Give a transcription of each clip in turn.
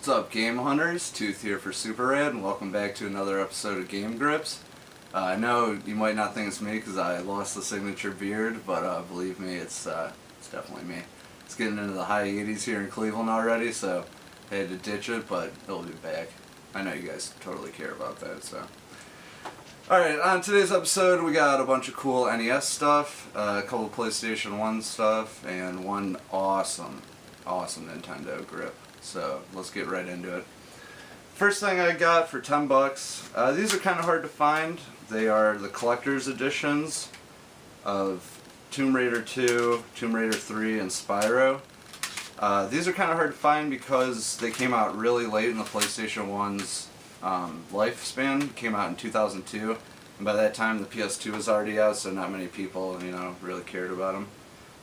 What's up, Game Hunters? Tooth here for Super Rad, and welcome back to another episode of Game Grips. I know you might not think it's me because I lost the signature beard, but believe me, it's definitely me. It's getting into the high 80s here in Cleveland already, so I had to ditch it, but it'll be back. I know you guys totally care about that, so. Alright, on today's episode we got a bunch of cool NES stuff, a couple of PlayStation 1 stuff, and one awesome Nintendo grip. So let's get right into it. First thing I got for 10 bucks, these are kind of hard to find. They are the collector's editions of Tomb Raider 2, Tomb Raider 3, and Spyro. These are kind of hard to find because they came out really late in the PlayStation 1's lifespan. Came out in 2002, and by that time the PS2 was already out, so not many people, really cared about them.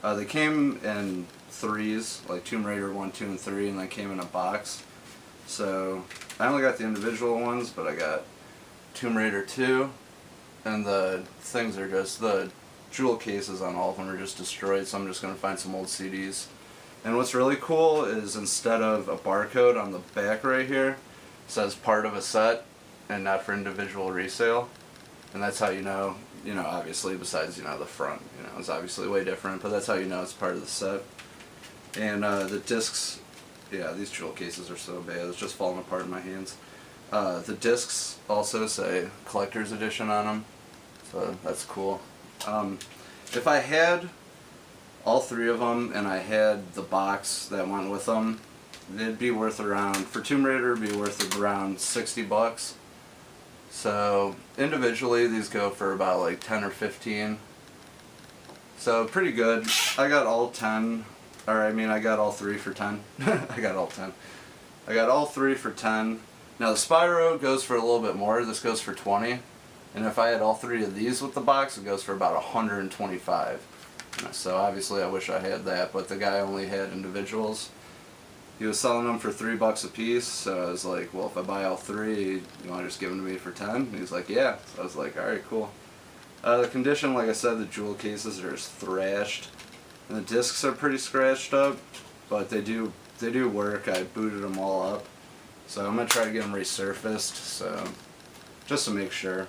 They came in threes, like Tomb Raider 1, 2, and 3, and they came in a box. So I only got the individual ones, but I got Tomb Raider 2, and the things are just, the jewel cases on all of them are just destroyed, so I'm just going to find some old CDs. And what's really cool is instead of a barcode on the back right here, it says part of a set and not for individual resale. And that's how you know, obviously besides, the front, it's obviously way different, but that's how you know it's part of the set. And the discs, yeah, these jewel cases are so bad, it's just falling apart in my hands. The discs also say collector's edition on them, so that's cool. If I had all three of them and I had the box that went with them, they'd be worth around, for Tomb Raider, it'd be worth around 60 bucks. So individually these go for about like 10 or 15. So pretty good. I got all 10, I got all three for 10. I got all 10. I got all three for 10. Now the Spyro goes for a little bit more. This goes for 20. And if I had all three of these with the box, it goes for about 125. So obviously I wish I had that, but the guy only had individuals. He was selling them for $3 a piece, so I was like, well, if I buy all three, you want to just give them to me for 10? And he's like, yeah. So I was like, alright, cool. The condition, like I said, the jewel cases are just thrashed. And the discs are pretty scratched up, but they do work. I booted them all up. So I'm going to try to get them resurfaced, so just to make sure.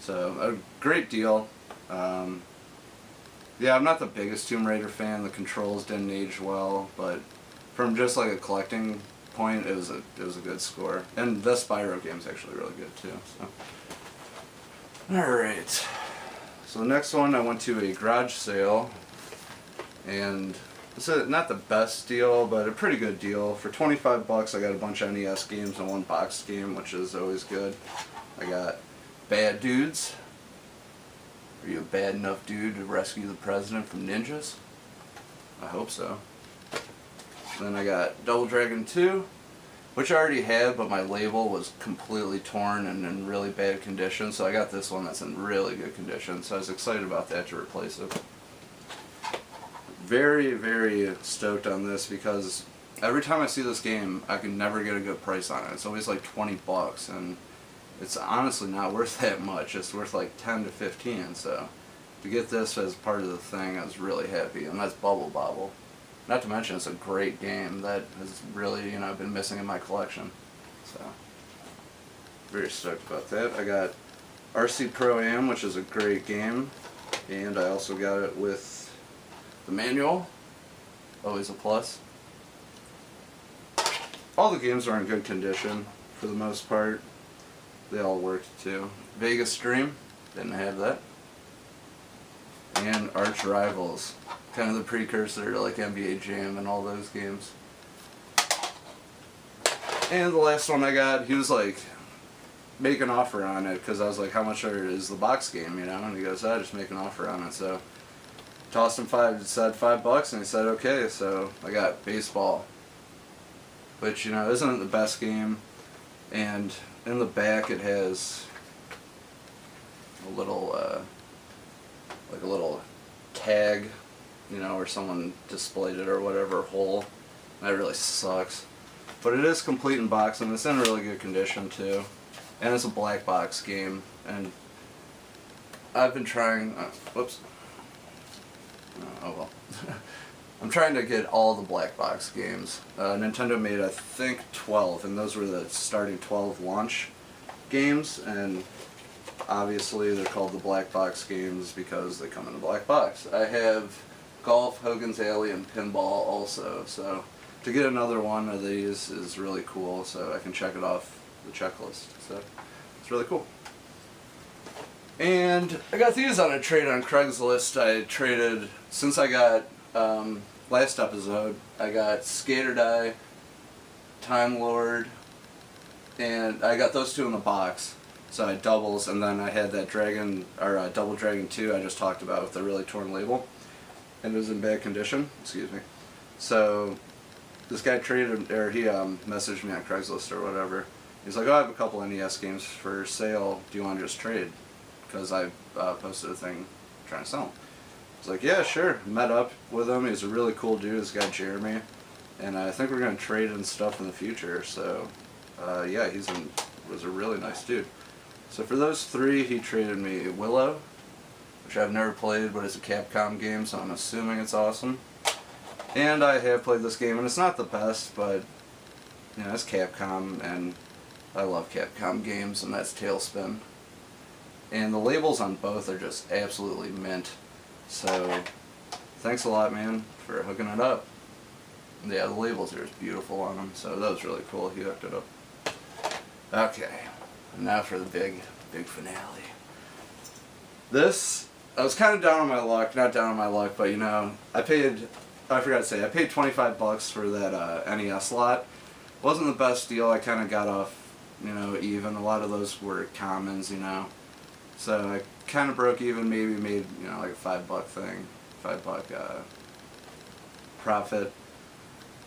So, a great deal. Yeah, I'm not the biggest Tomb Raider fan. The controls didn't age well, but from just like a collecting point, it was a good score. And the Spyro game's actually really good too. So, alright. So the next one, I went to a garage sale, and it's not the best deal, but a pretty good deal. For 25 bucks, I got a bunch of NES games and one boxed game, which is always good. I got Bad Dudes. Are you a bad enough dude to rescue the president from ninjas? I hope so. Then I got Double Dragon 2, which I already had, but my label was completely torn and in really bad condition, so I got this one that's in really good condition, so I was excited about that to replace it. Very, very stoked on this because every time I see this game, I can never get a good price on it. It's always like 20 bucks, and it's honestly not worth that much. It's worth like 10 to 15, so to get this as part of the thing, I was really happy, and that's Bubble Bobble. Not to mention, it's a great game that has really, been missing in my collection. So, very stoked about that. I got RC Pro-Am, which is a great game, and I also got it with the manual. Always a plus. All the games are in good condition, for the most part. They all worked too. Vegas Dream, didn't have that. And Arch Rivals, kind of the precursor to like NBA Jam and all those games. And the last one I got, he was like, make an offer on it, because I was like, how much is the box game, And he goes, just make an offer on it. So tossed him said $5, and he said okay. So I got Baseball, which isn't the best game, and in the back it has a little like a little tag, where someone displayed it or whatever, hole. That really sucks. But it is complete in box, and it's in really good condition too. And it's a black box game, and I've been trying, whoops. Oh well. I'm trying to get all the black box games. Nintendo made, I think, 12, and those were the starting 12 launch games, and obviously they're called the black box games because they come in a black box. I have Golf, Hogan's Alley, and Pinball also, so to get another one of these is really cool, so I can check it off the checklist. So it's really cool. And I got these on a trade on Craigslist. I traded, since I got, last episode, I got Skate or Die, Time Lord, and I got those two in the box. So I had doubles, and then I had that Dragon, or Double Dragon 2 I just talked about with the really torn label. And it was in bad condition, excuse me. So this guy traded, or he messaged me on Craigslist or whatever. He's like, oh, I have a couple NES games for sale. Do you want to just trade? Because I posted a thing trying to sell them. I was like, yeah, sure. Met up with him. He's a really cool dude, this guy Jeremy. And I think we're going to trade and stuff in the future. So, yeah, was a really nice dude. So for those three, he traded me Willow, which I've never played, but it's a Capcom game, so I'm assuming it's awesome. And I have played this game, and it's not the best, but, you know, it's Capcom, and I love Capcom games, and that's Tailspin. And the labels on both are just absolutely mint. So, thanks a lot, man, for hooking it up. Yeah, the labels are just beautiful on them, so that was really cool. He hooked it up. Okay, now for the big finale. This, I was kind of down on my luck, not down on my luck, but you know, I forgot to say, I paid 25 bucks for that NES lot. Wasn't the best deal. I kind of got off, you know, even. A lot of those were commons, you know. So I kind of broke even, maybe made, you know, like a $5 thing, $5 profit.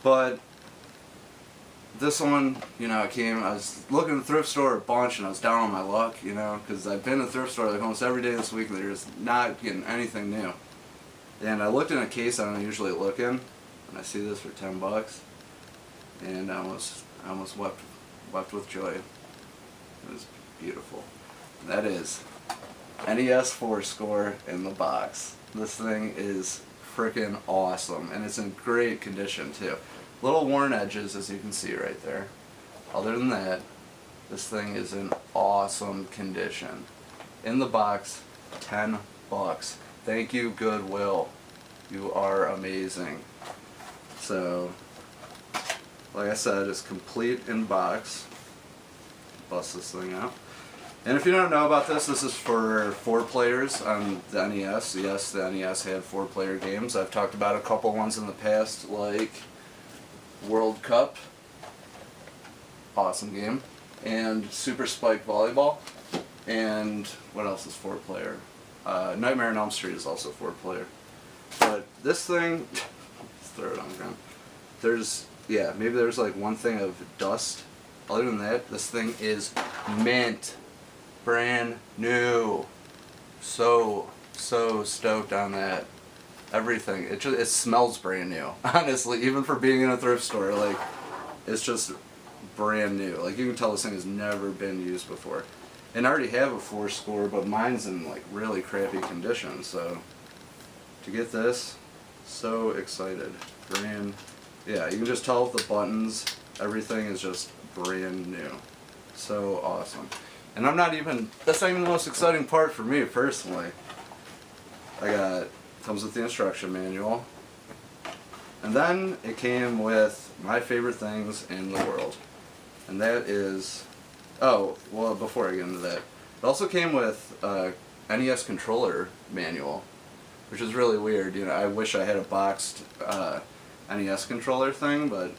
But this one, you know, I was looking at the thrift store a bunch, and I was down on my luck, you know, because I've been to the thrift store like almost every day this week, and they're just not getting anything new. And I looked in a case I don't usually look in, and I see this for $10, and I almost wept with joy. It was beautiful. That is NES 4-score in the box. This thing is freaking awesome, and it's in great condition too. Little worn edges, as you can see right there. Other than that, this thing is in awesome condition. In the box, $10. Thank you, Goodwill. You are amazing. So, like I said, it's complete in box. Bust this thing out. And if you don't know about this, this is for 4 players on the NES. Yes, the NES had 4-player games. I've talked about a couple ones in the past, like World Cup, awesome game, and Super Spike Volleyball, and what else is 4-player? Nightmare on Elm Street is also 4-player. But this thing, let's throw it on the ground. Yeah, maybe there's like one thing of dust. Other than that, this thing is mint. Brand new. So stoked on that. Everything. It smells brand new. Honestly, even for being in a thrift store, like, it's just brand new. Like, you can tell this thing has never been used before. And I already have a 4-score, but mine's in like really crappy condition, so to get this, so excited. Yeah, you can just tell with the buttons, everything is just brand new. So awesome. And that's not even the most exciting part for me personally. Comes with the instruction manual. And then it came with my favorite things in the world. And that is, oh, well, before I get into that, it also came with a NES controller manual, which is really weird. You know, I wish I had a boxed NES controller thing, but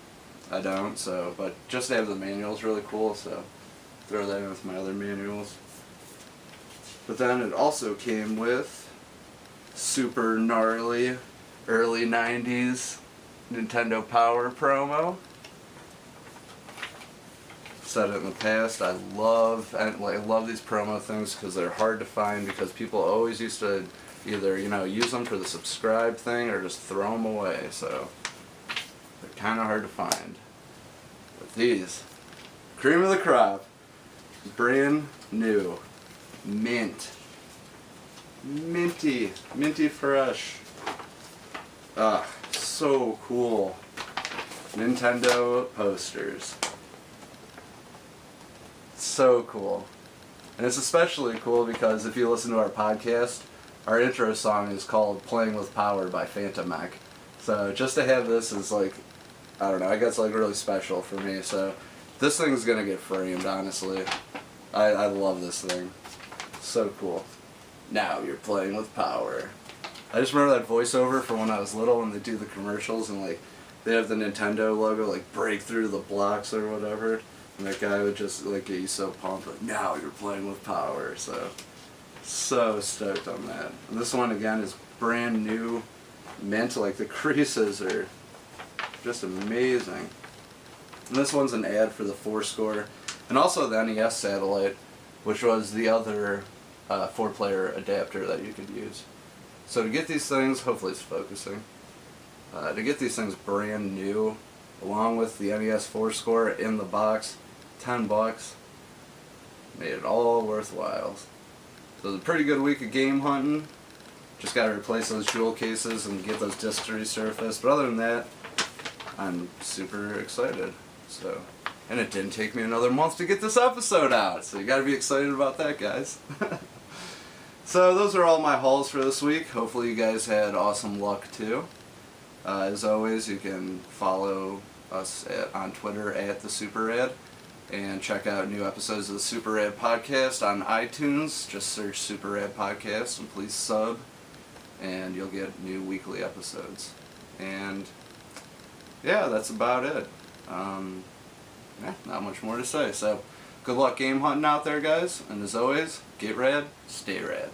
I don't. So, but just to have the manual is really cool. So, throw that in with my other manuals. But then it also came with super gnarly early 90s Nintendo Power promo. Said it in the past, I love these promo things because they're hard to find, because people always used to either, you know, use them for the subscribe thing or just throw them away, so they're kind of hard to find. But these, cream of the crop, brand new, mint. Minty fresh. so cool. Nintendo posters. So cool. And it's especially cool because if you listen to our podcast, our intro song is called Playing with Power by Phantom Mech. So just to have this is like, I don't know, I guess like really special for me. So this thing's gonna get framed, honestly. I love this thing. So cool. Now you're playing with power. I just remember that voiceover from when I was little when they do the commercials and like they have the Nintendo logo like break through the blocks or whatever. And that guy would just like get you so pumped, like now you're playing with power. So stoked on that. And this one again is brand new, mint. Like the creases are just amazing. And this one's an ad for the Fourscore, and also the NES Satellite, which was the other 4-player adapter that you could use. So to get these things, hopefully it's focusing. To get these things brand new, along with the NES Fourscore in the box, $10, made it all worthwhile. So it was a pretty good week of game hunting. Just got to replace those jewel cases and get those discs resurfaced. But other than that, I'm super excited. So, and it didn't take me another month to get this episode out. So you got to be excited about that, guys. So those are all my hauls for this week. Hopefully you guys had awesome luck too. As always, you can follow us on Twitter at the SuperRad, and check out new episodes of the Super Rad Podcast on iTunes. Just search Super Rad Podcast and please sub, and you'll get new weekly episodes. And yeah, that's about it. Yeah, not much more to say. So good luck game hunting out there, guys, and as always, get rad, stay rad.